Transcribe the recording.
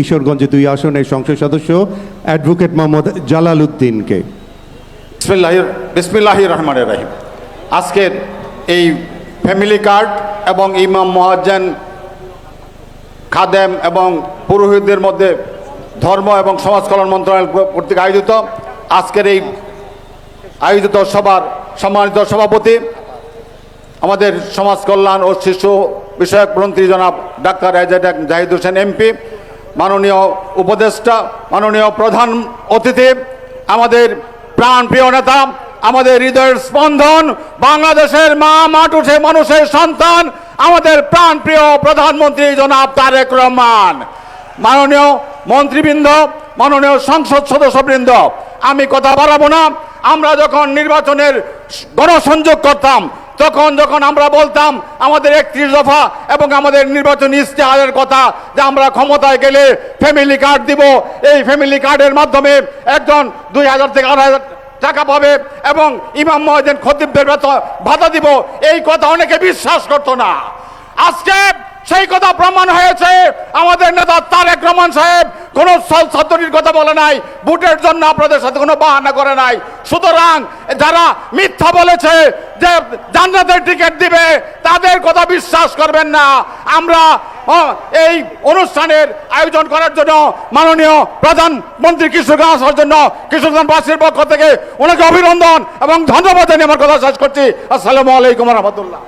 কিশোরগঞ্জ 2 আসনের সংসদ সদস্য অ্যাডভোকেট মোহাম্মদ জালাল উদ্দিনকে। বিসমিল্লাহির রহমানির রহিম। আজকের এই ফ্যামিলি কার্ড এবং ইমাম মুয়াজ্জিন খাদেম এবং পুরোহিতদের মধ্যে ধর্ম এবং সমাজ কল্যাণ মন্ত্রণালয় কর্তৃক আয়োজিত আজকের এই আয়োজিত সভার সম্মানিত সভাপতি আমাদের সমাজ কল্যাণ ও শিশু বিষয়ক মন্ত্রী জনাব ডাক্তার জাহিদ হোসেন এমপি, মাননীয় উপদেষ্টা, মাননীয় প্রধান অতিথি, আমাদের প্রাণপ্রিয় নেতা, আমাদের হৃদয়ের স্পন্দন, বাংলাদেশের মা মাটুসে মানুষের সন্তান, আমাদের প্রাণপ্রিয় প্রধানমন্ত্রী জনাব তারেক রহমান, মাননীয় মন্ত্রীবৃন্দ, মাননীয় সংসদ সদস্যবৃন্দ, আমি কথা বাড়াবো না। আমরা যখন নির্বাচনের গণসংযোগ করতাম যখন আমরা বলতাম আমাদের 31 দফা এবং আমাদের নির্বাচনী ইশতেহারের কথা যে আমরা ক্ষমতায় গেলে ফ্যামিলি কার্ড দিব, এই ফ্যামিলি কার্ডের মাধ্যমে একজন 2000 থেকে 8000 টাকা পাবে এবং ইমাম মুয়াজ্জিন খতিবদের ভাতা দিব, এই কথা অনেকে বিশ্বাস করতো না। আজকে সেই কথা প্রমাণ হয়েছে। আমাদের নেতা তারেক রহমান সাহেব কোনো ছাত্রীর কথা বলে নাই, ভোটের জন্য আপনাদের সাথে কোনো বাহানা করে নাই। সুতরাং যারা মিথ্যা বলেছে যে জান্নাতের টিকিট দিবে তাদের কথা বিশ্বাস করবেন না। আমরা এই অনুষ্ঠানের আয়োজন করার জন্য মাননীয় প্রধানমন্ত্রী কিশোরগঞ্জ আসার জন্য কিশোরগঞ্জবাসীর পক্ষ থেকে ওনাকে অভিনন্দন এবং ধন্যবাদ জানিয়ে আমার কথা শেষ করছি। আসসালামু আলাইকুম রহমতুল্লাহ।